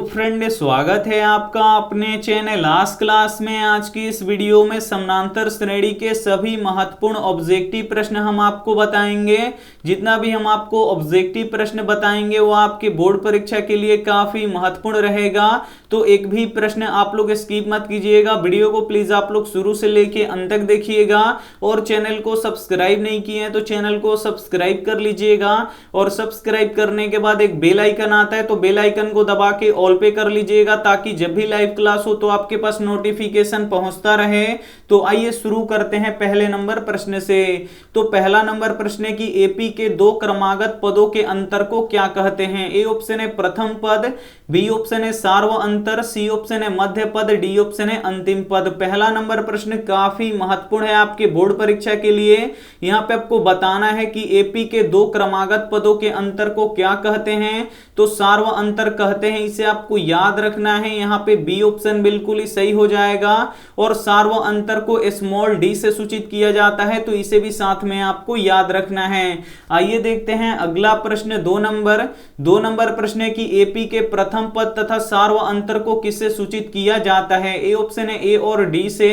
Friend, स्वागत है आपका अपने चैनल आज क्लास में। आज की इस वीडियो में समानांतर श्रेणी के सभी महत्वपूर्ण ऑब्जेक्टिव प्रश्न हम आपको बताएंगे। जितना भी हम आपको ऑब्जेक्टिव प्रश्न बताएंगे वो आपके बोर्ड परीक्षा के लिए काफी महत्वपूर्ण रहेगा, तो एक भी प्रश्न आप लोग स्किप मत कीजिएगा। वीडियो को प्लीज आप लोग शुरू से लेके अंत तक देखिएगा और चैनल को सब्सक्राइब नहीं किए हैं तो चैनल को सब्सक्राइब कर लीजिएगा। और सब्सक्राइब करने के बाद एक बेल आइकन आता है तो बेल आइकन को दबा के ऑल पे कर लीजिएगा, ताकि जब भी लाइव क्लास हो तो आपके पास नोटिफिकेशन पहुंचता रहे। तो आइए शुरू करते हैं पहले नंबर प्रश्न से। तो पहला नंबर प्रश्न है कि एपी के दो क्रमागत पदों के अंतर को क्या कहते हैं। ए ऑप्शन है प्रथम पद, बी ऑप्शन है सार्व अंतर, सी ऑप्शन है मध्य पद, डी ऑप्शन है अंतिम पद। पहला नंबर प्रश्न काफी महत्वपूर्ण है आपके बोर्ड परीक्षा के लिए। यहां पे आपको बताना है कि एपी के दो क्रमागत पदों के अंतर को क्या कहते हैं। तो सार्व अंतर कहते हैं, इसे आपको याद रखना है। यहां पे बी ऑप्शन बिल्कुल ही सही हो जाएगा। और सार्व अंतर को स्मॉल डी से सूचित किया जाता है, तो इसे भी साथ में आपको याद रखना है। आइए देखते हैं अगला प्रश्न दो नंबर प्रश्न है कि एपी के प्रथम पद तथा सार्व अंतर को किससे सूचित किया जाता है। ए ऑप्शन है ए और डी से,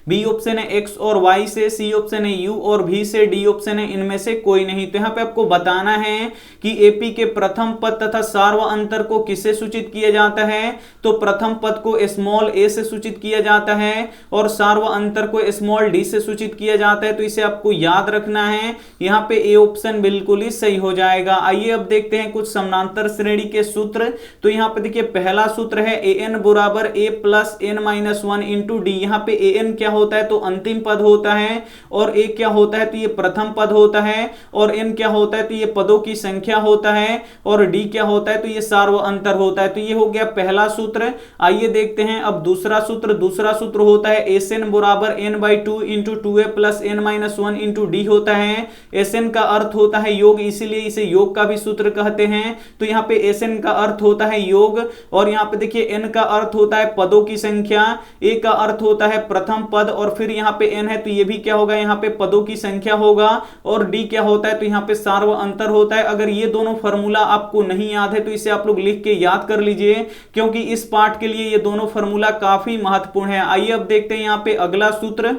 बी ऑप्शन है एक्स और वाई से, सी ऑप्शन है यू और भी से, डी ऑप्शन है इनमें से कोई नहीं। तो यहां पे आपको बताना है कि एपी के प्रथम पद तथा सार्व अंतर को किससे सूचित किया जाता है। तो प्रथम पद को स्मॉल ए से सूचित किया जाता है और सार्व अंतर को स्मॉल डी से सूचित किया जाता है, तो इसे आपको याद रखना है। यहां पे ए ऑप्शन बिल्कुल ही सही हो जाएगा। आइए अब देखते हैं कुछ समानांतर श्रेणी के सूत्र। तो यहां पे देखिए पहला सूत्र है ए एन बराबर A plus N minus one into D. यहां पे ए एन क्या होता है तो अंतिम पद होता है, और ए क्या होता है तो ये प्रथम पद होता है, और एन क्या होता है तो ये पदों की संख्या होता है, और डी क्या होता है तो ये सार्व अंतर होता है। तो ये हो गया पहला सूत्र। आइए देखते हैं अब दूसरा सूत्र होता है एस एन बराबर N by two into two A plus N minus one into D होता है। एस एन का अर्थ होता है योग, इसीलिए इसे योग का भी सूत्र कहते हैं। तो यहाँ पे एस एन का अर्थ होता है योग, और यहाँ पे देखिए एन का अर्थ होता है पदों की संख्या, ए का अर्थ होता है प्रथम पद, और फिर यहाँ पे एन है तो ये भी क्या होगा यहाँ पे पदों की संख्या होगा, और डी क्या होता है तो यहाँ पे सार्व अंतर होता है। अगर ये दोनों फॉर्मूला आपको नहीं याद है तो इसे आप लोग लिख के याद कर लीजिए, क्योंकि इस पार्ट के लिए ये दोनों फॉर्मूला काफी महत्वपूर्ण है। आइए अब देखते हैं यहाँ पे अगला सूत्र।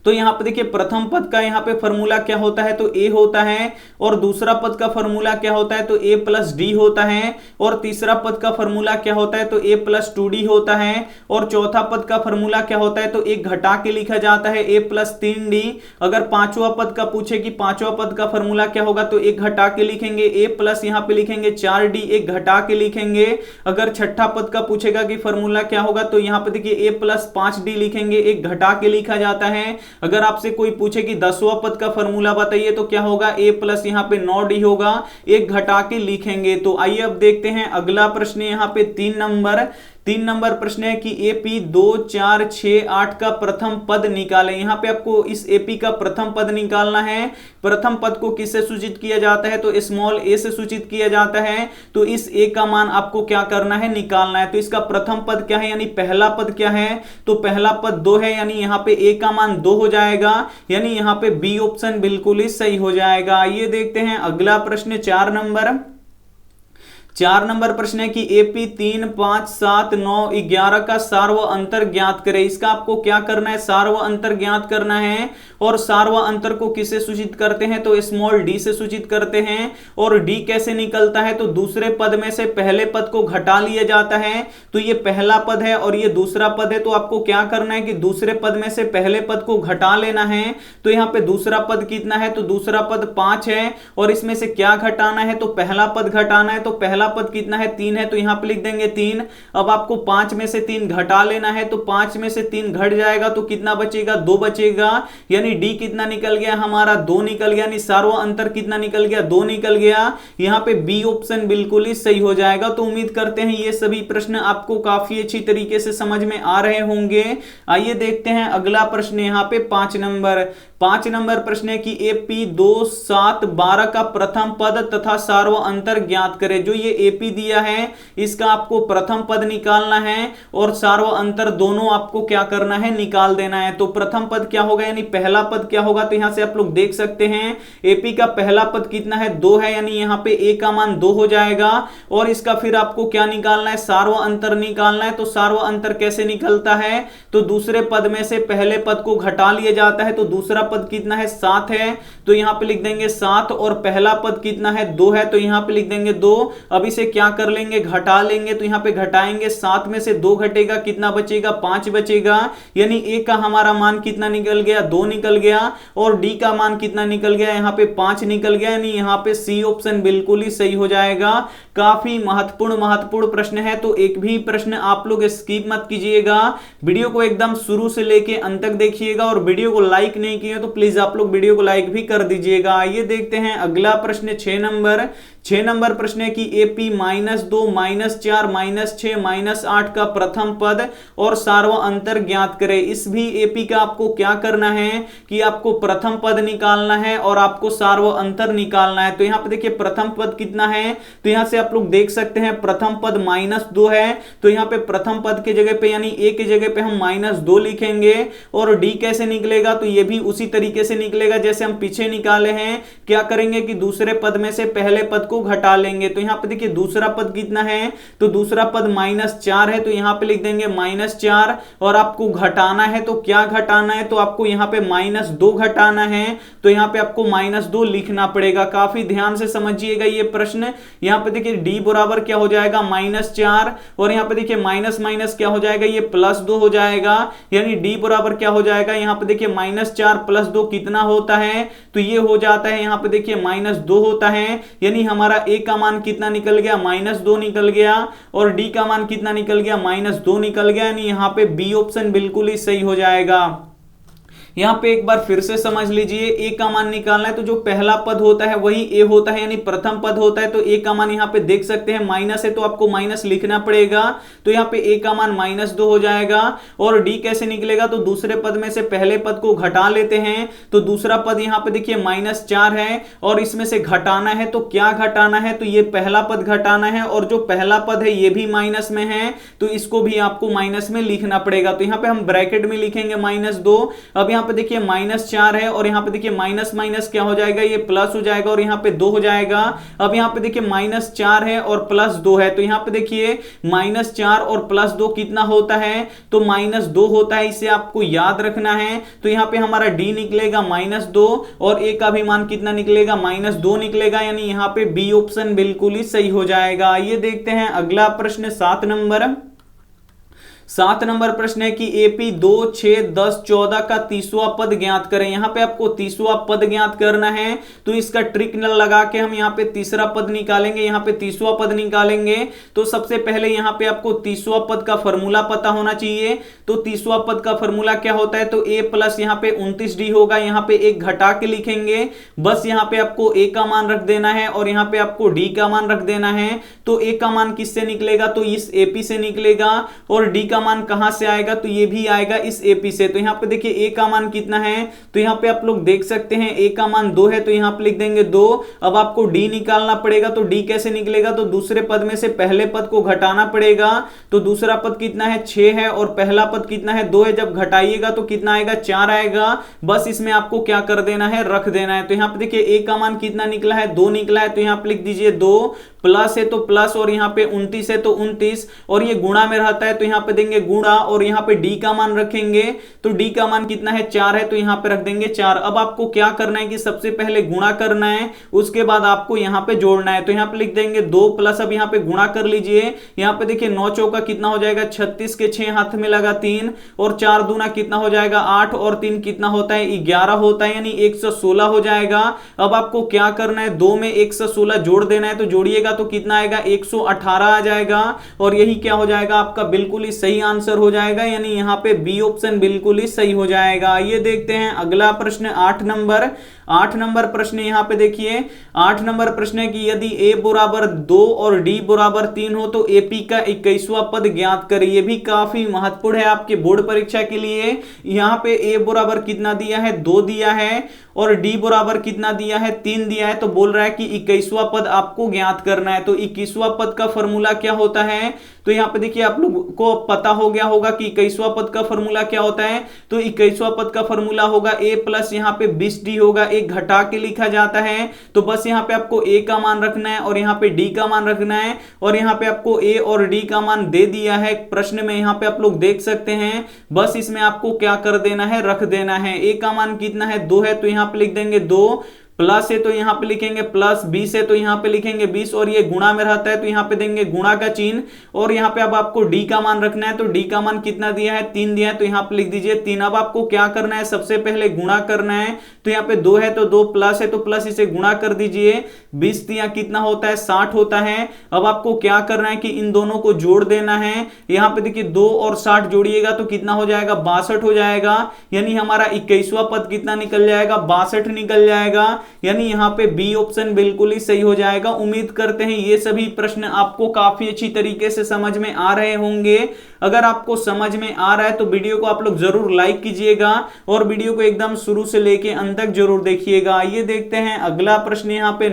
तो यहां पे देखिए प्रथम पद का यहां पे फॉर्मूला क्या होता है तो ए होता है, और दूसरा पद का फॉर्मूला क्या होता है तो ए प्लस डी होता है, और तीसरा पद का फॉर्मूला क्या होता है तो ए प्लस टू डी होता है, और चौथा पद का फॉर्मूला क्या होता है तो एक घटा के लिखा जाता है ए प्लस तीन डी। अगर पांचवा पद का पूछे कि पांचवा पद का फॉर्मूला क्या होगा तो एक घटा के लिखेंगे ए प्लस यहां पे लिखेंगे चार डी, एक घटा के लिखेंगे। अगर छठा पद का पूछेगा कि फॉर्मूला क्या होगा तो यहां पे देखिए ए प्लस पांच डी लिखेंगे, एक घटा के लिखा जाता है। अगर आपसे कोई पूछे कि 10वां पद का फॉर्मूला बताइए तो क्या होगा ए प्लस यहां पे 9 डी होगा, एक घटा के लिखेंगे। तो आइए अब देखते हैं अगला प्रश्न। यहां पे 3 नंबर प्रश्न है कि एपी 2 4 6 8 का प्रथम पद निकालें। यहां पे आपको इस एपी का प्रथम पद निकालना है। प्रथम पद को किससे सूचित किया जाता है तो स्मॉल ए से सूचित किया जाता है। तो इस ए का मान आपको क्या करना है निकालना है। तो इसका प्रथम पद क्या है यानी पहला पद क्या है तो पहला पद 2 है, यानी यहां पे ए का मान 2 हो जाएगा, यानी यहां पे बी ऑप्शन बिल्कुल ही सही हो जाएगा। आइए देखते हैं अगला प्रश्न 4 नंबर प्रश्न है कि एपी 3 5 7 9 11 का सार्व अंतर ज्ञात करें। इसका आपको क्या करना है सार्व अंतर ज्ञात करना है, और सार्व अंतर को किससे सूचित करते हैं तो स्मॉल डी से सूचित करते हैं। और डी कैसे निकलता है तो दूसरे पद में से पहले पद को घटा लिया जाता है। तो ये पहला पद है और ये दूसरा पद है, तो आपको क्या करना है कि दूसरे पद में से पहले पद को घटा लेना है। तो यहाँ पे दूसरा पद कितना है तो दूसरा पद 5 है, और इसमें से क्या घटाना है तो पहला पद घटाना है। तो पहला पद कितना है 3 है, तो यहां पे लिख देंगे 3। अब आपको 5 में से 3 घटा लेना है, तो 5 में से 3 घट जाएगा तो कितना बचेगा 2 बचेगा, यानी डी कितना निकल गया हमारा 2 निकल गया, यानी सार्व अंतर कितना निकल गया 2 निकल गया। यहां पे बी ऑप्शन बिल्कुल ही सही हो जाएगा। तो उम्मीद करते हैं ये सभी प्रश्न आपको काफी अच्छी तरीके से समझ में आ रहे होंगे। आइए देखते हैं अगला प्रश्न। यहां पे 5 5 नंबर प्रश्न है कि AP 2, 7, 12 का प्रथम पद तथा सार्व अंतर ज्ञात करें। जो ये AP दिया है इसका आपको प्रथम पद निकालना है और सार्व अंतर दोनों आपको क्या करना है, निकाल देना है। तो प्रथम पद क्या होगा यानी पहला पद क्या होगा, तो यहां से आप लोग देख सकते हैं AP का पहला पद कितना है, 2 है, यानी यहां पे A का मान 2 हो जाएगा। और इसका फिर आपको क्या निकालना है, सार्व अंतर निकालना है। तो सार्व अंतर कैसे निकलता है, तो दूसरे पद में से पहले पद को घटा लिया जाता है। तो दूसरा पद कितना है, 7 है, तो यहां पे लिख देंगे 7। और पहला पद कितना है, 2 है, तो यहां पे लिख देंगे 2। अब इसे क्या कर लेंगे, घटा लेंगे। तो यहां पे घटाएंगे, 7 में से 2 घटेगा, कितना बचेगा, 5 बचेगा। यानी A का हमारा मान कितना निकल गया, 2 निकल गया। और D का मान कितना निकल गया, यहां पे 5 निकल गया। यानी यहां पे C ऑप्शन बिल्कुल ही सही हो जाएगा। काफी महत्वपूर्ण प्रश्न है, तो एक भी प्रश्न आप लोग स्किप मत कीजिएगा। वीडियो को एकदम शुरू से लेके अंत तक देखिएगा। और वीडियो को लाइक नहीं किए तो प्लीज आप लोग वीडियो को लाइक भी कर दीजिएगा। आइए देखते हैं अगला प्रश्न 6 नंबर प्रश्न है कि AP -2, -4, -6, -8 का प्रथम पद और सार्व अंतर ज्ञात करें। इस भी AP का आपको क्या करना है कि आपको प्रथम पद निकालना है और आपको सार्व अंतर निकालना है। तो यहां पे देखिए प्रथम पद कितना है, तो यहां से आप लोग देख सकते हैं प्रथम पद -2 है। तो यहां पे प्रथम पद के जगह पे यानी A की जगह पे हम -2 लिखेंगे। और D कैसे निकलेगा, तो ये भी उसी तरीके से निकलेगा जैसे हम पीछे निकाले हैं। क्या करेंगे कि दूसरे पद में से पहले पद को घटा लेंगे। तो यहां पे देखिए दूसरा पद कितना है, तो दूसरा पद -4 है, तो यहां पे लिख देंगे -4। और आपको घटाना है, तो क्या घटाना है, तो आपको यहां पे -2 घटाना है। तो यहां पे आपको -2 लिखना पड़ेगा। काफी ध्यान से समझिएगा ये प्रश्न। यहां पे देखिए D बराबर क्या हो जाएगा, -4। और यहां पे देखिए माइनस माइनस क्या हो जाएगा, ये +2 हो जाएगा। यानी D बराबर क्या हो जाएगा, यहां पे देखिए -4 + 2 कितना होता है, तो ये हो जाता है, यहां पे देखिए -2 होता है। यानी हमारा A का मान कितना निकल गया, -2 निकल गया। और D का मान कितना निकल गया, -2 निकल गया। यानी यहां पे B ऑप्शन बिल्कुल ही सही हो जाएगा। यहां पे एक बार फिर से समझ लीजिए, A का मान निकालना है तो जो पहला पद होता है वही A होता है, यानी प्रथम पद होता है। तो A का मान यहां पे देख सकते हैं माइनस है, तो आपको माइनस लिखना पड़ेगा। तो यहां पे A का मान -2 हो जाएगा। और D कैसे निकलेगा, तो दूसरे पद में से पहले पद को घटा लेते हैं। तो दूसरा पद यहां पे देखिए -4 है और इसमें से घटाना है, तो क्या घटाना है, तो ये पहला पद घटाना है। और जो पहला पद है ये भी माइनस में है, तो इसको भी आपको माइनस में लिखना पड़ेगा। तो यहां पे हम ब्रैकेट में लिखेंगे -2। अब यहां पे देखिए -4 है और यहां पे देखिए माइनस माइनस क्या हो जाएगा, ये प्लस हो जाएगा और यहां पे 2 हो जाएगा। अब यहां पे देखिए -4 है और +2 है, तो यहां पे देखिए -4 और +2 कितना होता है, तो -2 होता है। इसे आपको याद रखना है। तो यहां पे हमारा D निकलेगा -2 और A का भी मान कितना निकलेगा, -2 निकलेगा। यानी यहां पे B ऑप्शन बिल्कुल ही सही हो जाएगा। आइए देखते हैं अगला प्रश्न 7 नंबर प्रश्न है कि AP 2, 6, 10, 14 का 30वां पद ज्ञात करें। यहां पे आपको 30वां पद ज्ञात करना है। तो इसका ट्रिक न लगा के हम यहां पे तीसरा पद निकालेंगे, यहां पे 30वां पद निकालेंगे। तो सबसे पहले यहां पे आपको 30वां पद का फॉर्मूला पता होना चाहिए। तो 30वां पद का फॉर्मूला क्या होता है, तो A प्लस यहां पे 29D होगा। यहां पे एक घटा के लिखेंगे, बस यहां पे आपको A का मान रख देना है और यहां पे आपको D का मान रख देना है। तो A का मान किससे निकलेगा, तो इस AP से निकलेगा। और D का मान कहां से आएगा, तो ये भी आएगा इस AP से। तो यहां पे देखिए A का मान कितना है, तो यहां पे आप लोग देख सकते हैं A का मान 2 है, तो यहां पे लिख देंगे 2। अब आपको D निकालना पड़ेगा। तो D कैसे निकलेगा, तो दूसरे पद में से पहले पद को घटाना पड़ेगा। तो दूसरा पद कितना है, 6 है और पहला पद कितना है, 2 है। जब घटाइएगा तो कितना आएगा, 4 आएगा। बस इसमें आपको क्या कर देना है, रख देना है। तो यहां पे देखिए A का मान कितना निकला है, 2 निकला है। तो यहां पे लिख दीजिए 2, प्लस है तो प्लस और यहां पे 29 है तो 29 और ये गुणा में रहता है, तो यहां पे देंगे गुणा और यहां पे D का मान रखेंगे। तो D का मान कितना है, 4 है, तो यहां पे रख देंगे 4। अब आपको क्या करना है कि सबसे पहले गुणा करना है, उसके बाद आपको यहां पे जोड़ना है। तो यहां पे लिख देंगे 2 प्लस, अब यहां पे गुणा कर लीजिए। यहां पे देखिए 9 चौका कितना हो जाएगा, 36 के 6 हाथ में लगा 3 और 4 दूना कितना हो जाएगा, 8 और 3 कितना होता है, 11 होता है। यानी 116 हो जाएगा। अब आपको क्या करना है, 2 में 116 जोड़ देना है। तो जोड़िएगा तो कितना आएगा, 118 आ जाएगा। और यही क्या हो जाएगा, आपका बिल्कुल ही सही आंसर हो जाएगा। यानी यहां पे बी ऑप्शन बिल्कुल ही सही हो जाएगा। ये देखते हैं अगला प्रश्न 8 नंबर प्रश्न यहाँ पे देखिए, 8 नंबर प्रश्न है कि यदि a बराबर 2 और d बराबर 3 हो तो AP का 21वां पद ज्ञात करें। ये भी काफी महत्वपूर्ण है आपके बोर्ड परीक्षा के लिए। यहाँ पे a बराबर कितना दिया है, 2 दिया है, और d बराबर कितना दिया है, 3 दिया है। तो बोल रहा है कि 21वां पद आपको ज्ञात करना है। तो 21वां पद का फॉर्मूला क्या होता है, तो यहाँ पे देखिए आप लोग को पता हो गया होगा कि 21वां पद का फॉर्मूला क्या होता है। तो 21वां पद का फॉर्मूला होगा a प्लस यहाँ पे 20d होगा, एक घटा के लिखा जाता है। तो बस यहाँ पे आपको a का मान रखना है और यहाँ पे d का मान रखना है, और यहाँ पे आपको a और d का मान दे दिया है प्रश्न में, यहाँ पे आप लोग देख सकते हैं। बस इसमें आपको क्या कर देना है, रख देना है। a का मान कितना है, 2 है, तो यहाँ पे लिख देंगे 2, प्लस है तो यहां पे लिखेंगे प्लस, 20 है तो यहां पे लिखेंगे 20, और ये गुणा में रहता है तो यहां पे देंगे गुणा का चिन्ह। और यहां पे अब आपको डी का मान रखना है, तो डी का मान कितना दिया है, 3 दिया है, तो यहां पे लिख दीजिए 3। अब आपको क्या करना है, सबसे पहले गुणा करना है। तो यहाँ पे 2 है तो 2, प्लस है तो प्लस, इसे गुणा कर दीजिए। 20 कितना होता है, 60 होता है। अब आपको क्या करना है कि इन दोनों को जोड़ देना है। यहाँ पे देखिए 2 और 60 जोड़िएगा तो कितना हो जाएगा, 62 हो जाएगा। यानी हमारा 21वां पद कितना निकल जाएगा, 62 निकल जाएगा। यानी यहाँ पे बी ऑप्शन बिल्कुल ही सही हो जाएगा। उम्मीद करते हैं ये सभी प्रश्न आपको काफी अच्छी तरीके से समझ में आ रहे होंगे। अगर आपको समझ में आ रहा है तो वीडियो को आप लोग जरूर लाइक कीजिएगा और वीडियो को एकदम शुरू से लेके अंत तक जरूर देखिएगा। आइए देखते हैं अगला प्रश्न, यहाँ पे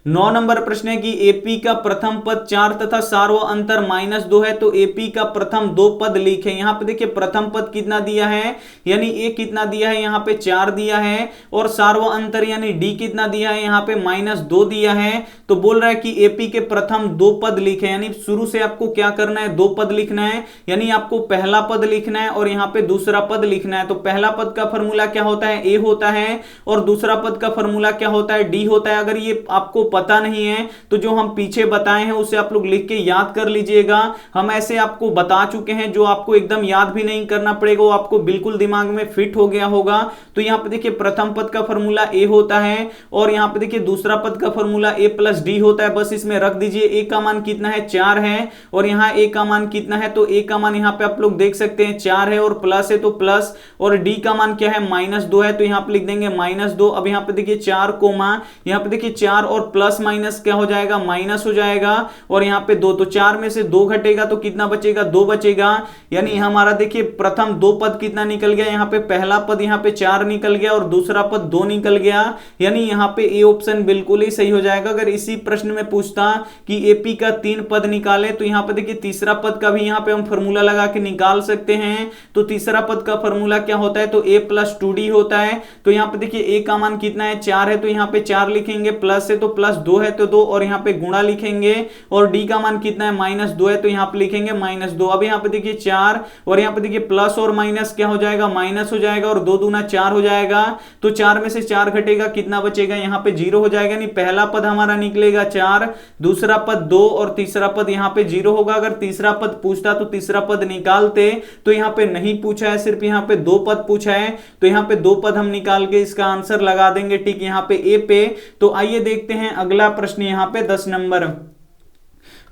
9 नंबर प्रश्न है कि एपी का प्रथम पद 4 तथा सार्व अंतर -2 है, तो एपी का प्रथम 2 पद लिखें। यहां पे देखिए प्रथम पद कितना दिया है, यानी ए कितना दिया है, यहां पे 4 दिया है, और सार्व अंतर यानी डी कितना दिया है, यहां पे -2 दिया है। तो बोल रहा है कि एपी के प्रथम 2 पद लिखें, यानी शुरू से आपको क्या करना है, 2 पद लिखना है। यानी आपको पहला पद लिखना है और यहां पे दूसरा पद लिखना है। तो पहला पद का फॉर्मूला क्या होता है, ए होता है, और दूसरा पद का फॉर्मूला क्या होता है, डी होता है। अगर ये आपको पता नहीं है तो जो हम पीछे बताए हैं उसे आप लोग लिख के याद कर लीजिएगा। हम ऐसे आपको बता चुके हैं जो आपको एकदम याद भी नहीं करना पड़ेगा, वो आपको बिल्कुल दिमाग में फिट हो गया होगा। तो यहां पे देखिए प्रथम पद का फॉर्मूला ए होता है, और यहां पे देखिए दूसरा पद का फॉर्मूला ए प्लस डी होता है। बस इसमें रख दीजिए। ए का मान कितना है, 4 है, और यहां ए का मान कितना है, तो ए का मान यहां पे आप लोग देख सकते हैं 4 है, और प्लस है तो प्लस, और डी का मान क्या है, -2 है, तो यहां पे लिख देंगे -2। अब यहां पे देखिए 4 कोमा, यहां पे देखिए 4 और प्लस माइनस क्या हो जाएगा, माइनस हो जाएगा, और यहां पे 2, तो 4 में से 2 घटेगा तो कितना बचेगा, 2 बचेगा। यानी हमारा देखिए प्रथम 2 पद कितना निकल गया, यहां पे पहला पद यहां पे 4 निकल गया और दूसरा पद 2 निकल गया। यानी यहां पे ए ऑप्शन बिल्कुल ही सही हो जाएगा। अगर इसी प्रश्न में पूछता कि एपी का 3 पद निकाले, तो यहां पे देखिए तीसरा पद का भी यहां पे हम फॉर्मूला लगा के निकाल सकते हैं। तो तीसरा पद का फॉर्मूला क्या होता है, तो a + 2d होता है। तो यहां पे देखिए a का मान कितना है, 4 है, तो यहां पे 4 लिखेंगे, प्लस है तो प्लस, 2 है तो 2, और यहां पे गुणा लिखेंगे, और d का मान कितना है, -2 है, तो यहां पे लिखेंगे -2। अब यहां पे देखिए 4, और यहां पे देखिए प्लस और माइनस क्या हो जाएगा, माइनस हो जाएगा, और 2 दूना 4 हो जाएगा। तो 4 में से 4 घटेगा, कितना बचेगा, यहां पे 0 हो जाएगा। नहीं, पहला पद हमारा निकलेगा 4, दूसरा पद 2, और तीसरा पद यहां पे 0 होगा। अगर तीसरा पद पूछता तो तीसरा पद निकालते, तो यहां पे नहीं पूछा है, सिर्फ यहां पे 2 पद पूछा है। तो यहां पे 2 पद हम निकाल के इसका आंसर लगा देंगे ठीक यहां पे ए पे। तो आइए देखते हैं अगला प्रश्न, यहां पे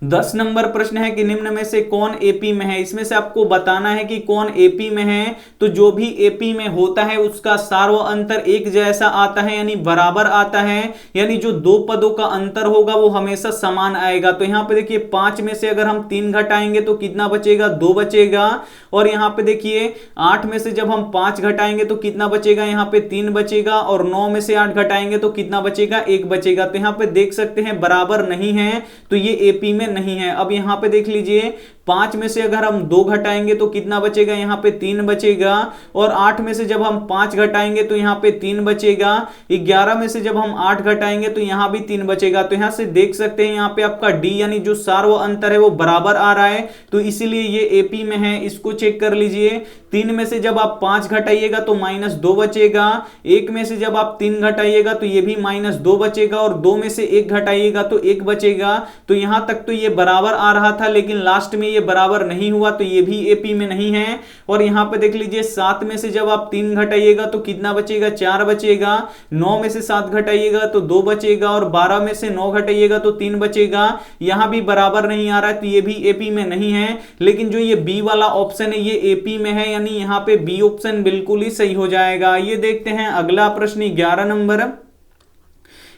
10 नंबर प्रश्न है कि निम्न में से कौन एपी में है। इसमें से आपको बताना है कि कौन एपी में है। तो जो भी एपी में होता है उसका सार्व अंतर एक जैसा आता है, यानी बराबर आता है। यानी जो 2 पदों का अंतर होगा वो हमेशा समान आएगा। तो यहां पे देखिए 5 में से अगर हम 3 घटाएंगे तो कितना बचेगा, 2 बचेगा। और यहां पे देखिए 8 में से जब हम 5 घटाएंगे तो कितना बचेगा, यहां पे 3 बचेगा, और 9 में से 8 घटाएंगे तो कितना बचेगा, 1 बचेगा। तो यहां पे देख सकते हैं बराबर नहीं है, तो ये एपी में नहीं है। अब यहां पे देख लीजिए 5 में से अगर हम 2 घटाएंगे तो कितना बचेगा, यहां पे 3 बचेगा, और 8 में से जब हम 5 घटाएंगे तो यहां पे 3 बचेगा। 11 में से जब हम 8 घटाएंगे तो यहां भी 3 बचेगा। तो यहां से देख सकते हैं यहां पे आपका डी यानी जो सार्व अंतर है वो बराबर आ रहा है, तो इसीलिए ये एपी में है। इसको चेक कर लीजिए। 3 में से जब आप 5 घटाइएगा तो -2 बचेगा। 1 में से जब आप 3 घटाइएगा तो ये भी -2 बचेगा, और 2 में से 1 घटाइएगा तो 1 बचेगा। तो यहां तक तो ये बराबर आ रहा था, लेकिन लास्ट में ये ये बराबर नहीं हुआ तो ये भी एपी में नहीं है। और यहां पे देख लीजिए 7 में से जब आप 3 घटाइएगा तो कितना बचेगा, 4 बचेगा। 9 में से 7 घटाइएगा तो 2 बचेगा और 12 में से 9 घटाइएगा तो 3 बचेगा। यहां भी बराबर नहीं आ रहा है तो ये भी एपी में नहीं है। लेकिन जो ये बी वाला ऑप्शन है ये एपी में है, यानी यहां पे बी ऑप्शन बिल्कुल ही सही हो जाएगा। ये देखते हैं अगला प्रश्न 11 नंबर।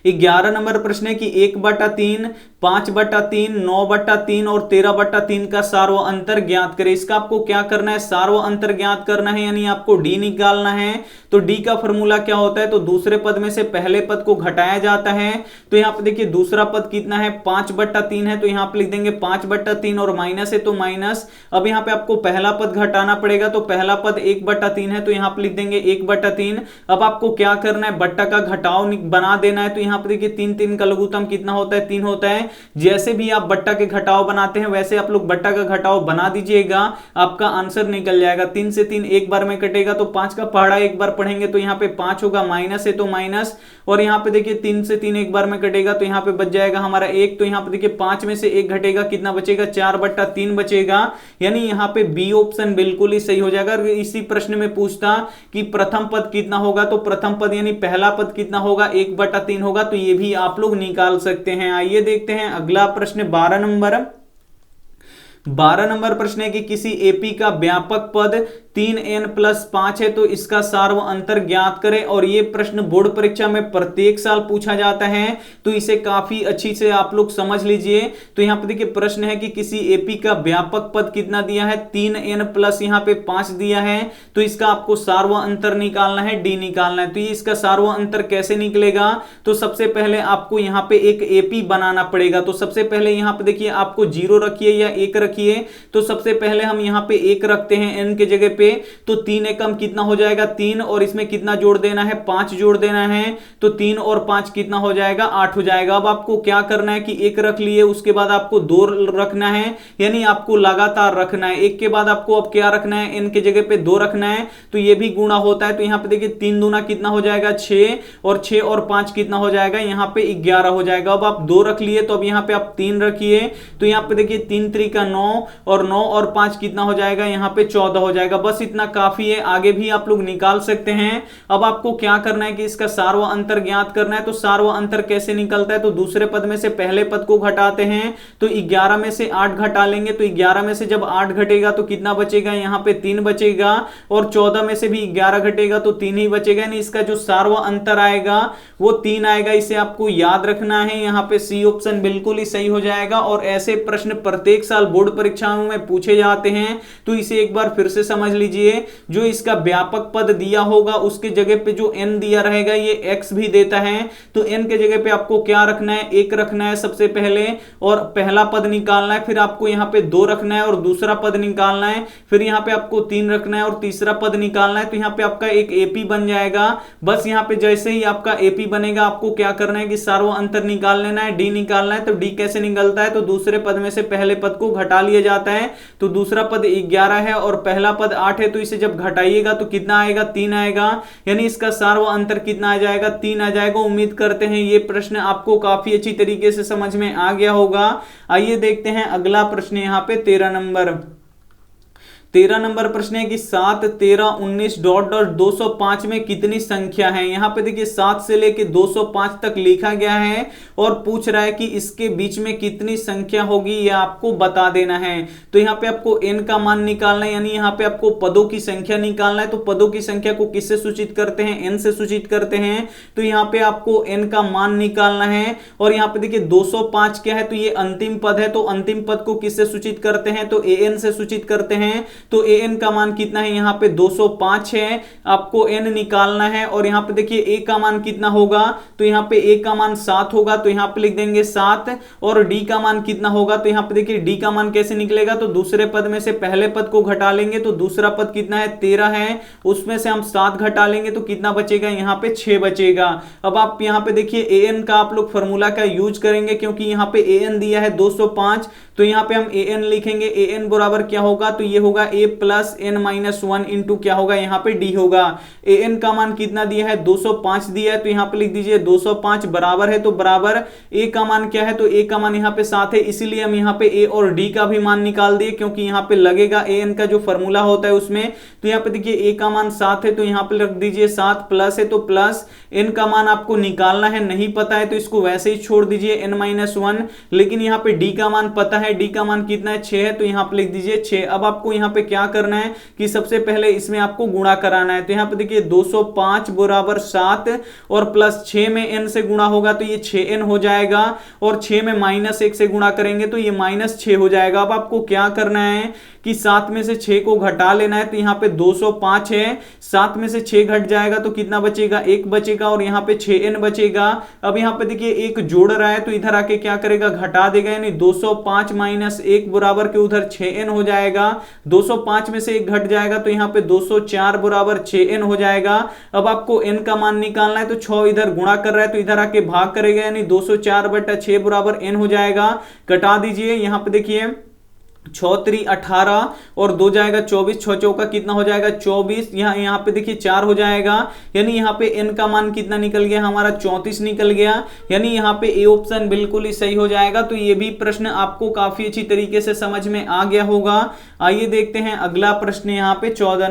11 नंबर प्रश्न है कि 1/3, 5/3, 9/3 और 13/3 का सार्व अंतर ज्ञात करें। इसका आपको क्या करना है, सार्व अंतर ज्ञात करना है, यानी आपको डी निकालना है। तो डी का फॉर्मूला क्या होता है, तो दूसरे पद में से पहले पद को घटाया जाता है। तो यहां पे देखिए दूसरा पद कितना है, 5/3 है, तो यहां पे लिख देंगे 5/3 और माइनस है तो माइनस। अब यहां पे आपको पहला पद घटाना पड़ेगा, तो पहला पद 1/3 है, तो यहां पे लिख देंगे 1/3। अब आपको क्या करना है, बट्टा का घटाव बना देना है। तो यहां पे देखिए 3 3 का लघुत्तम कितना होता है, 3 होता है। जैसे भी आप बट्टा के घटाव बनाते हैं वैसे आप लोग बट्टा का घटाव बना दीजिएगा, आपका आंसर निकल जाएगा। 3 से 3 एक बार में कटेगा, तो 5 का पहाड़ा एक बार पढ़ेंगे तो यहां पे 5 होगा, माइनस है तो माइनस। और यहां पे देखिए 3 से 3 एक बार में कटेगा तो यहां पे बच जाएगा हमारा 1। तो यहां पे देखिए 5 में से 1 घटेगा, कितना बचेगा, 4/3 बचेगा। यानी यहां पे बी ऑप्शन बिल्कुल ही सही हो जाएगा। इसी प्रश्न में पूछता कि प्रथम पद कितना होगा, तो प्रथम पद यानी पहला पद कितना होगा, 1/3 होगा। तो ये भी आप लोग निकाल सकते हैं। आइए देखते हैं अगला प्रश्न 12 नंबर। 12 नंबर प्रश्न है कि किसी एपी का व्यापक पद 3n+5 है, तो इसका सार्व अंतर ज्ञात करें। और ये प्रश्न बोर्ड परीक्षा में प्रत्येक साल पूछा जाता है, तो इसे काफी अच्छी से आप लोग समझ लीजिए। तो यहां पे देखिए प्रश्न है कि किसी एपी का व्यापक पद कितना दिया है, 3n+ यहां पे 5 दिया है। तो इसका आपको सार्व अंतर निकालना है, डी निकालना है। तो ये इसका सार्व अंतर कैसे निकलेगा, तो सबसे पहले आपको यहां पे एक एपी बनाना पड़ेगा। तो सबसे पहले यहां पे देखिए आपको 0 रखिए या 1 रखिए। तो सबसे पहले हम यहां पे 1 रखते हैं n के जगह पे। तो 3 एकम कितना हो जाएगा, 3, और इसमें कितना जोड़ देना है, 5 जोड़ देना है। तो 3 और 5 कितना हो जाएगा, 8 हो जाएगा। अब आपको क्या करना है कि 1 रख लिए, उसके बाद आपको 2 रखना है, यानी आपको लगातार रखना है। 1 के बाद आपको अब क्या रखना है, n के जगह पे 2 रखना है। तो ये भी गुणा होता है। तो यहां पे देखिए 3 दूना कितना हो जाएगा, 6, और 6 और 5 कितना हो जाएगा, यहां पे 11 हो जाएगा। अब आप 2 रख लिए, तो अब यहां पे आप 3 रखिए। तो यहां पे देखिए 3 3 का 9, और 9 और 5 कितना हो जाएगा, यहां पे 14 हो जाएगा। बस इतना काफी है, आगे भी आप लोग निकाल सकते हैं। अब आपको क्या करना है कि इसका सार्व अंतर ज्ञात करना है। तो सार्व अंतर कैसे निकलता है, तो दूसरे पद में से पहले पद को घटाते हैं। तो 11 में से 8 घटा लेंगे, तो 11 में से जब 8 घटेगा तो कितना बचेगा, यहां पे 3 बचेगा। और 14 में से भी 11 घटेगा तो 3 ही बचेगा, यानी इसका जो सार्व अंतर आएगा वो 3 आएगा। इसे आपको याद रखना है। यहां पे सी ऑप्शन बिल्कुल ही सही हो जाएगा। और ऐसे प्रश्न प्रत्येक साल बोर्ड परीक्षाओं में पूछे जाते हैं, तो इसे एक बार फिर से समझ लीजिए। जो इसका व्यापक पद दिया होगा उसके जगह पे जो n दिया रहेगा ये x भी देता है। तो n के जगह पे आपको क्या रखना है, 1 रखना है सबसे पहले, और पहला पद निकालना है। फिर आपको यहां पे 2 रखना है और दूसरा पद निकालना है। फिर यहां पे आपको 3 रखना है और तीसरा पद निकालना है। तो यहां पे आपका एक एपी बन जाएगा। बस यहां पे जैसे ही आपका एपी बनेगा आपको क्या करना है कि सार्व अंतर निकाल लेना है, डी निकालना है। तो डी कैसे निकलता है, तो दूसरे पद में से पहले पद को घटा लिया जाता है। तो दूसरा पद 11 है और पहला पद 8 है, तो इसे जब घटाइएगा तो कितना आएगा, 3 आएगा। यानी इसका सार्व अंतर कितना आ जाएगा, 3 आ जाएगा। उम्मीद करते हैं ये प्रश्न आपको काफी अच्छी तरीके से समझ में आ गया होगा। आइए देखते हैं अगला प्रश्न यहां पे 13 नंबर। 13 नंबर प्रश्न है कि 7, 13, 19 डॉट डॉट 205 में कितनी संख्या है। यहां पे देखिए 7 से लेके 205 तक लिखा गया है और पूछ रहा है कि इसके बीच में कितनी संख्या होगी, यह आपको बता देना है। तो यहां पे आपको n का मान निकालना है, यानी यहां पे आपको पदों की संख्या निकालना है। तो पदों की संख्या को किससे सूचित करते हैं, n से सूचित करते हैं। तो यहां पे आपको n का मान निकालना है। और यहां पे देखिए 205 क्या है, तो ये अंतिम पद है। तो अंतिम पद को किससे सूचित करते हैं, तो an से सूचित करते हैं। तो an का मान कितना है, यहां पे 205 है। आपको n निकालना है। और यहां पे देखिए a का मान कितना होगा, तो यहां पे a का मान 7 होगा। तो यहां पे लिख देंगे 7। और d का मान कितना होगा, तो यहां पे देखिए d का मान कैसे निकलेगा, तो दूसरे पद में से पहले पद को घटा लेंगे। तो दूसरा पद कितना है, 13 है, उसमें से हम 7 घटा लेंगे तो कितना बचेगा, यहां पे 6 बचेगा। अब आप यहां पे देखिए an का आप लोग फॉर्मूला का यूज करेंगे, क्योंकि यहां पे an दिया है 205। तो यहाँ पे हम an लिखेंगे, an बराबर क्या होगा, तो ये होगा a plus n minus 1 into क्या होगा, यहाँ पे d होगा। an का मान कितना दिया है, 205 दिया है, तो यहाँ पे लिख दीजिए 205 बराबर है, तो बराबर a का मान क्या है, तो a का मान यहाँ पे 7 है, इसीलिए हम यहाँ पे a और d का भी मान निकाल दिए, क्योंकि यहाँ पे लगेगा an का जो फॉर्मूला होता है उसमें। तो यहाँ पे देखिए a का मान 7 है, तो यहाँ पे रख दीजिए 7 प्लस है, तो प्लस n का मान आपको निकालना है, नहीं पता है तो इसको वैसे ही छोड़ दीजिए n माइनस 1। लेकिन यहाँ पे d का मान पता है, d का मान कितना है, 6 है, तो यहाँ पे लिख दीजिए 6। अब आपको यहाँ पे क्या करना है कि सबसे पहले इसमें आपको गुणा कराना है। तो यहाँ पे देखिए 205 बराबर 7 और प्लस 6 में n से गुणा होगा तो ये 6n हो जाएगा, और 6 में माइनस 1 से गुणा करेंगे तो ये माइनस 6 हो जाएगा। अब आपको क्या करना है कि 7 में से 6 को घटा लेना है। तो यहाँ पे 205 है, 7 में से 6 घट जाएगा तो कितना बचेगा, 1 बचेगा, और यहाँ पे 6n बचेगा। अब यहाँ पे देखिए 1 जोड़ रहा है तो इधर आके क्या करेगा, घटा देगा, यानी 205 माइनस 1 बराबर के उधर 6n हो जाएगा। 205 में से 1 घट जाएगा तो यहाँ पे 204 बराबर 6n हो जाएगा। अब आपको n का मान निकालना है, तो 6 इधर गुणा कर रहा है तो इधर आके भाग करेगा, यानी 204/6 बराबर n हो जाएगा। घटा दीजिए, यहाँ पे देखिए 6 3 18 और 2 जाएगा 24, 6 चौका कितना हो जाएगा 24, यहाँ पे देखिए 4 हो जाएगा, यानी यहाँ पे n का मान कितना निकल गया हमारा 34 निकल गया, यानी यहाँ पे ए ऑप्शन बिल्कुल ही सही हो जाएगा। तो ये भी प्रश्न आपको काफी अच्छी तरीके से समझ में आ गया होगा। आइए देखते हैं अगला प्रश्न, यहाँ पे 14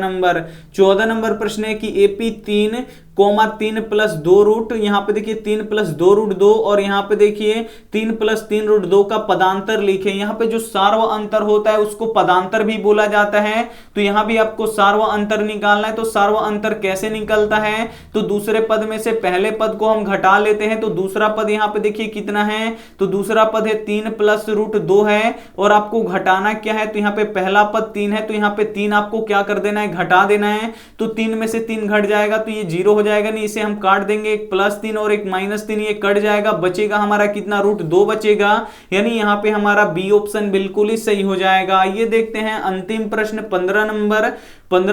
नंबर प्रश्न है कि AP 3 कोमा 3 प्लस 2 रूट, यहाँ पे देखिए 3 प्लस 2 रूट 2, और यहाँ पे देखिए 3 प्लस 3 रूट 2 का पदांतर लिखें। यहाँ पे जो सार्व अंतर होता है उसको पदांतर भी बोला जाता है, तो यहाँ भी आपको सार्व अंतर निकालना है। तो सार्व अंतर कैसे निकलता है, तो दूसरे पद में से पहले पद को हम घटा लेते हैं, तो दूसरा पद यहाँ पे देखिए कितना है, तो दूसरा पद है 3 प्लस रूट 2 है, और आपको घटाना क्या है, तो यहाँ पे पहला पद 3 है, तो यहाँ पे 3 आपको क्या कर देना है, घटा देना है। तो 3 में से 3 घट जाएगा तो ये 0 हो जाएगा, नहीं इसे हम काट देंगे, एक +3 और एक -3, ये कट जाएगा, बचेगा हमारा कितना, रूट 2 बचेगा, यानी यहाँ पे हमारा बी ऑप्शन बिल्कुल ही सही हो जाएगा। आइए देखते हैं अंतिम प्रश्न 15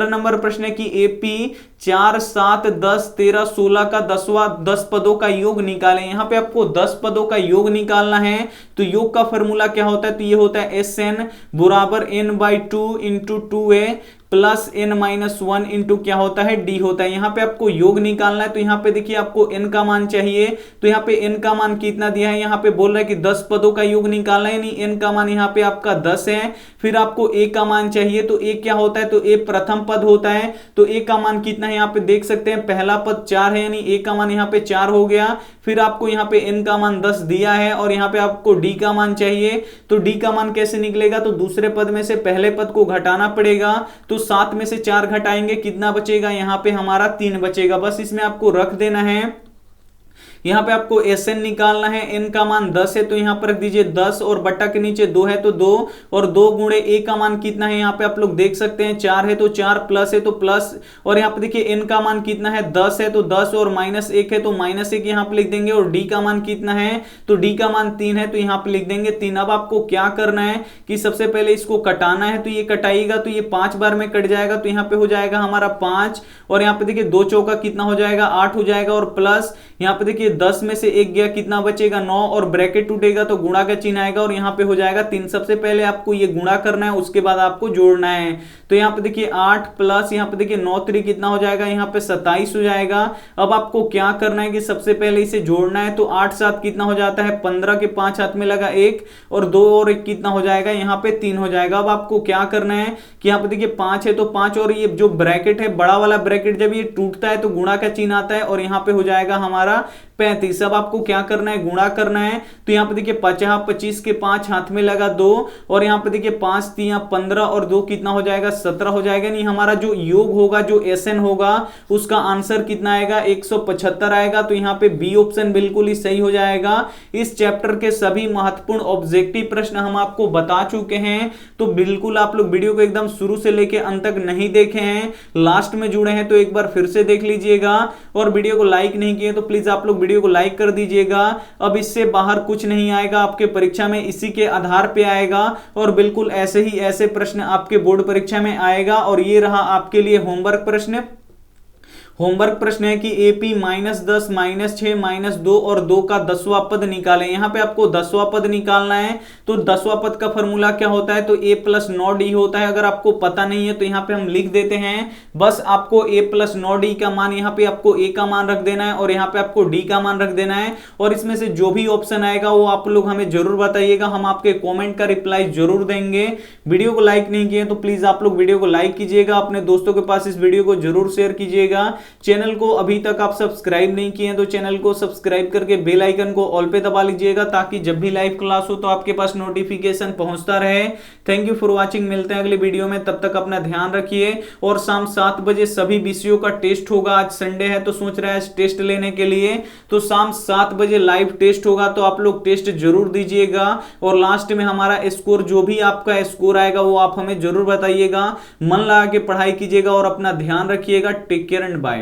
नंबर प्रश्न है कि AP 4 7 10 13 16 का 10 पदों का योग निकालें। यहाँ पे आपको 10 पदों का योग निकालना है, तो योग का फॉर्मूला क्या होता है, तो ये होता है SN बराबर n/2 into 2a plus n-1 into क्या होता है, d होता है। यहाँ पे आपको योग निकालना है, तो यहाँ पे देखिए आपको n का मान चाहिए, तो यहाँ पे n का मान कितना दिया है, यहाँ पे बोल रहा है कि 10 पदों का योग निकालना है, यानी n का मान यहाँ पे आपका 10 है। फिर आपको a का मान चाहिए, तो a क्या होता है, तो a प्रथम पद होता है, तो a का मान कितना है, यहाँ पे देख सकते हैं पहला पद 4 है, यानी a का मान यहाँ पे 4 हो गया। फिर आपको यहाँ पे n का मान 10 दिया है, और यहाँ पे आपको d का मान चाहिए, तो d का मान कैसे निकलेगा, तो दूसरे पद में से पहले पद को घटाना पड़ेगा, तो 7 में से 4 घटाएंगे, कितना बचेगा, यहाँ पे हमारा 3 बचेगा। बस इसमें आपको रख देना है। यहाँ पे आपको SN निकालना है, n का मान 10 है, तो यहाँ पर रख दीजिए 10, और बट्टा के नीचे 2 है तो 2, और 2 गुणे a का मान कितना है, यहाँ पे आप लोग देख सकते हैं 4 है तो 4, प्लस है तो प्लस, और यहाँ पे देखिए n का मान कितना है 10 है तो 10, और -1 है तो -1 यहाँ पे लिख देंगे, और d का मान कितना है, तो d का मान 3 है, तो यहाँ पे लिख देंगे 3। अब आपको क्या करना है कि सबसे पहले इसको कटाना है, तो ये कटाइएगा तो ये 5 बार में कट जाएगा, तो यहाँ पे हो जाएगा हमारा 5, और यहाँ पे देखिए 2 चौका कितना हो जाएगा, 8 हो जाएगा, और प्लस यहाँ पे देखिए 10 में से 1 गया, कितना बचेगा 9, और ब्रैकेट टूटेगा तो गुणा का चिन्ह आएगा, और यहाँ पे हो जाएगा 3। सबसे पहले आपको ये गुणा करना है, उसके बाद आपको जोड़ना है। तो यहाँ पे देखिए 8 प्लस यहाँ पे देखिए 9 3 कितना हो जाएगा, यहाँ पे 27 हो जाएगा। अब आपको क्या करना है कि सबसे पहले इसे जोड़ना है, तो 8 7 कितना हो जाता है 15, के 5 हाथ में लगा 1, और 2 और 1 कितना हो जाएगा, यहाँ पे 3 हो जाएगा। अब आपको क्या करना है कि यहाँ पे देखिए 5 है तो 5, और ये जो ब्रैकेट है बड़ा वाला ब्रैकेट जब ये टूटता है तो गुणा का चिन्ह आता है, और यहाँ पे हो जाएगा हमारा 35। अब आपको क्या करना है, गुणा करना है, तो यहाँ पे देखिए 50 25 के 5 हाथ में लगा 2, और यहाँ पे देखिए 5 3 15, और 2 कितना हो जाएगा 17 हो जाएगा। नहीं हमारा जो योग होगा, जो SN होगा, उसका आंसर कितना आएगा 175 आएगा। तो यहाँ पे बी ऑप्शन बिल्कुल ही सही हो जाएगा। इस चैप्टर के सभी महत्वपूर्ण ऑब्जेक्टिव प्रश्न हम आपको बता चुके हैं, तो बिल्कुल आप लोग वीडियो को एकदम शुरू से लेके अंत तक नहीं देखे हैं, लास्ट में जुड़े हैं तो एक बार फिर से देख लीजिएगा, और वीडियो को लाइक नहीं किए तो प्लीज आप लोग वीडियो को लाइक कर दीजिएगा। अब इससे बाहर कुछ नहीं आएगा आपके परीक्षा में, इसी के आधार पे आएगा, और बिल्कुल ऐसे ही ऐसे प्रश्न आपके बोर्ड परीक्षा में आएगा। और ये रहा आपके लिए होमवर्क प्रश्न। होमवर्क प्रश्न है कि AP -10 -6 -2 और 2 का 10वां पद निकालें। यहाँ पे आपको 10वां पद निकालना है, तो 10वां पद का फॉर्मूला क्या होता है, तो A + 9D होता है। अगर आपको पता नहीं है तो यहाँ पे हम लिख देते हैं, बस आपको A + 9D का मान, यहाँ पे आपको A का मान रख देना है और यहाँ पे आपको D का मान रख देना है। और इसमें से जो भी ऑप्शन आएगा वो आप लोग हमें जरूर बताइएगा, हम आपके कॉमेंट का रिप्लाई जरूर देंगे। वीडियो को लाइक नहीं किए तो प्लीज आप लोग वीडियो को लाइक कीजिएगा, अपने दोस्तों के पास इस वीडियो को जरूर शेयर कीजिएगा। चैनल को अभी तक आप सब्सक्राइब नहीं किए हैं तो चैनल को सब्सक्राइब करके बेल आइकन को ऑल पे दबा लीजिएगा, ताकि जब भी लाइव क्लास हो तो आपके पास नोटिफिकेशन पहुंचता रहे। थैंक यू फॉर वॉचिंग, मिलते हैं अगले वीडियो में, तब तक अपना ध्यान रखिए। और शाम 7 बजे सभी विषयों का टेस्ट होगा। आज संडे है तो सोच रहे हैं टेस्ट लेने के लिए, तो शाम 7 बजे लाइव टेस्ट होगा, तो आप लोग टेस्ट जरूर दीजिएगा। और लास्ट में हमारा स्कोर, जो भी आपका स्कोर आएगा वो आप हमें जरूर बताइएगा। मन लगा के पढ़ाई कीजिएगा और अपना ध्यान रखिएगा। Take care and bye.